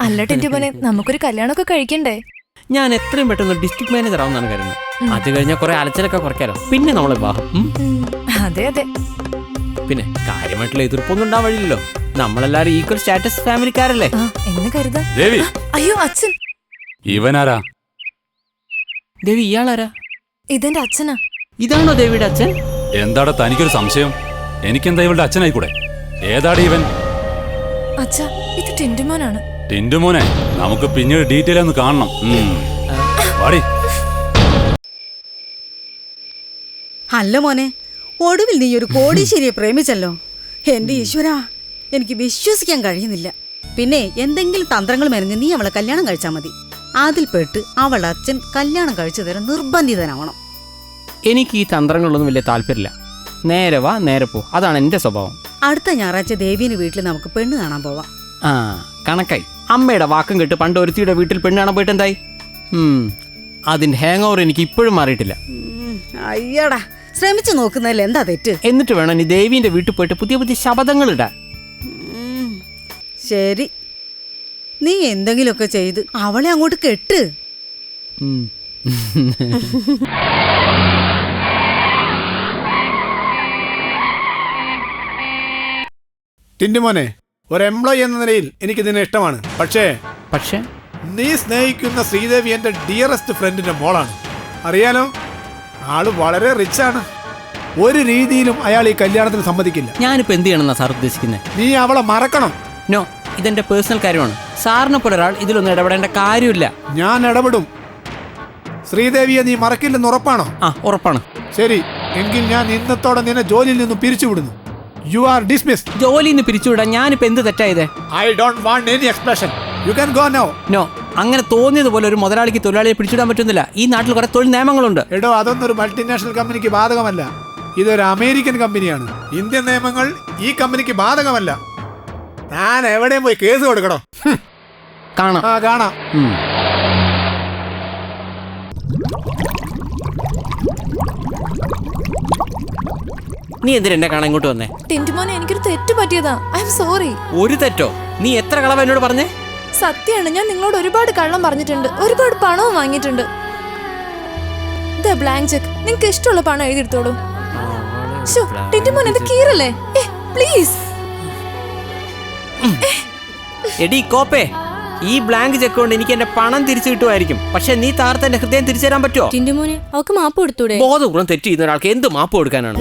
അല്ല ടിന്റുമോനെ, നമുക്കൊരു കല്യാണമൊക്കെ കഴിക്കണ്ടേ? ഞാൻ എത്രയും പെട്ടെന്ന് ഡിസ്ട്രിക്ട് മാനേജർ ആവുന്നതാണ് കരുതുന്നത്. അത് കഴിഞ്ഞാൽ കുറെ അലച്ചിലൊക്കെ കുറയ്ക്കാലോ. പിന്നെ നമ്മളെ വിവാഹം. അതെ അതെ. പിന്നെ കാര്യമായിട്ടുള്ള എതിർപ്പൊന്നും ഉണ്ടാവാൻ വഴിയില്ലല്ലോ. നമ്മളെല്ലാരും ഈക്വൽ സ്റ്റാറ്റസ് ഫാമിലിക്കാരല്ലേ എന്ന് കരുതാ. ദേവി, അയ്യോ അച്ഛൻ. ഇവനാരാ? ദേവി, ഇയാളാരാ? ഇതെന്റെ അച്ഛനാ. ഇതാണോ ദേവിയുടെ അച്ഛൻ? എന്താടാ തനിക്കൊരു സംശയം? എനിക്കെന്താ ഇവളുടെ അച്ഛനായിക്കൂടെ? ഏതാടി ഇവൻ? അച്ഛാ, ഇത് ടിന്റുമോനാണ്. ടിന്റുമോനെ, നമുക്ക് പിന്നീട് ഡീറ്റെയിൽ ഒന്ന് കാണണം. വാടി. അല്ല മോനെ, ഒടുവിൽ നീ ഒരു കോടീശ്വരിയെ പ്രേമിച്ചല്ലോ. എന്റെ ഈശ്വരാ, എനിക്ക് വിശ്വസിക്കാൻ കഴിയുന്നില്ല. പിന്നെ എന്തെങ്കിലും തന്ത്രങ്ങൾ മെനഞ്ഞ് നീ അവളെ കല്യാണം കഴിച്ചാൽ മതി. അതിൽപ്പെട്ട് അവളുടെ അച്ഛൻ കല്യാണം കഴിച്ചു തരാൻ നിർബന്ധിതനാവണം. എനിക്ക് ഈ തന്ത്രങ്ങളൊന്നും വലിയ താല്പര്യമില്ല. നേരെ വാ നേരെ പോ, അതാണ് എന്റെ സ്വഭാവം. അടുത്ത ഞായറാഴ്ച ദേവീന്റെ വീട്ടിൽ നമുക്ക് പെണ്ണ് കാണാൻ പോവാം. ആ കണക്കായി. അമ്മയുടെ വാക്കും കേട്ട് പണ്ട് ഒരുത്തിയുടെ വീട്ടിൽ പെണ്ണ് കാണാൻ പോയിട്ട് എന്തായി? അതിന്റെ ഹാങ് ഓവർ എനിക്ക് ഇപ്പോഴും മാറിയിട്ടില്ല. അയ്യടാ, ശ്രമിച്ചു നോക്കുന്നതിൽ എന്താ തെറ്റ്? എന്നിട്ട് വേണം നീ ദേവീന്റെ വീട്ടിൽ പോയിട്ട് പുതിയ പുതിയ ശബ്ദങ്ങൾ ഇടാൻ. ശരി, നീ എന്തെങ്കിലുമൊക്കെ ചെയ്ത് അവളെ അങ്ങോട്ട് കെട്ട്. ടിന്റുമോനെ, ഒരു എംപ്ലോയി എന്ന നിലയിൽ എനിക്ക് ഇതിനെ ഇഷ്ടമാണ്. പക്ഷേ നീ സ്നേഹിക്കുന്ന ശ്രീദേവി എന്റെ ഡിയറസ്റ്റ് ഫ്രണ്ടിന്റെ മോളാണ്. അറിയാലോ, ആള് വളരെ റിച്ച് ആണ്. ഒരു രീതിയിലും അയാൾ ഈ കല്യാണത്തിന് സമ്മതിക്കില്ല. ഞാനിപ്പോ എന്ത് ചെയ്യണമെന്നാ സാർ ഉദ്ദേശിക്കുന്നത്? നീ അവളെ മറക്കണം. നോ, ഇതെന്റെ പേഴ്സണൽ കാര്യമാണ്. സാറിനെ പോലെ ഒരാൾ ഇതിലൊന്നും ഇടപെടേണ്ട കാര്യമില്ല. ഞാൻ ഇടപെടും. ശ്രീദേവിയെ നീ മറക്കില്ലെന്ന് ഉറപ്പാണോ? ആ, ഉറപ്പാണ്. ശരി, എങ്കിൽ ഞാൻ ഇന്നത്തോടെ നിന്നെ ജോലിയിൽ നിന്നും പിരിച്ചുവിടുന്നു. You are dismissed. ജോലിയിൽ നിന്ന് പിരിച്ചുവിടാൻ ഞാനിപ്പോ എന്ത് തെറ്റായത്? I don't want any expression. You can go now. No, അങ്ങനെ തോന്നിയതുപോലെ ഒരു മുതലാളിക്ക് തൊഴിലാളിയെ പിടിച്ചിടാൻ പറ്റുന്നില്ല. ഈ നാട്ടിൽ കുറെ തൊഴിൽ നിയമങ്ങളുണ്ട്. എടോ, അതൊന്നും ഒരു മൾട്ടിനാഷണൽ കമ്പനിക്ക് ബാധകമല്ല. ഇതൊരു അമേരിക്കൻ കമ്പനിയാണ്. ഇന്ത്യൻ നിയമങ്ങൾ ഈ കമ്പനിക്ക് ബാധകമല്ല. ഞാൻ എവിടെയും പോയി കേസ് കൊടുക്കണോ? കാണാം. കാണാം. നീ എന്തിനാ എന്നെ കാണാൻ ഇങ്ങോട്ട് വന്നേ? ടിന്റുമോനെ, എനിക്കൊരു തെറ്റ് പറ്റിയതാ. I'm sorry. ഒരു തെറ്റോ? നീ എത്ര കളവ എന്നോട് പറഞ്ഞേ? സത്യമാണ്, ഞാൻ നിങ്ങളോട് ഒരുപാട് കള്ളം പറഞ്ഞിട്ടുണ്ട്, ഒരുപാട് പണവും വാങ്ങിയിട്ടുണ്ട്. ബ്ലാങ്ക് ചെക്ക്, നിങ്ങൾക്ക് ഇഷ്ടമുള്ള പണം എഴുതിയെടുത്തോളൂ. ടിന്റുമോൻ, ഇത് കീറല്ലേ? പ്ലീസ്. എടി കോപ്പേ, ഈ ബ്ലാങ്ക് ചെക്ക് കൊണ്ട് എനിക്ക് എന്റെ പണം തിരിച്ചു കിട്ടുമായിരിക്കും. പക്ഷെ നീ താർത്ത് എന്റെ ഹൃദയം തിരിച്ചു തരാൻ പറ്റുമോ? ടിന്റുമോനെ, അവക്ക് മാപ്പ് കൊടുത്തൂടെ? ബോധപൂർവ്വം തെറ്റ് ചെയ്യുന്ന ഒരാൾക്ക് എന്ത് മാപ്പ് കൊടുക്കാനാണ്?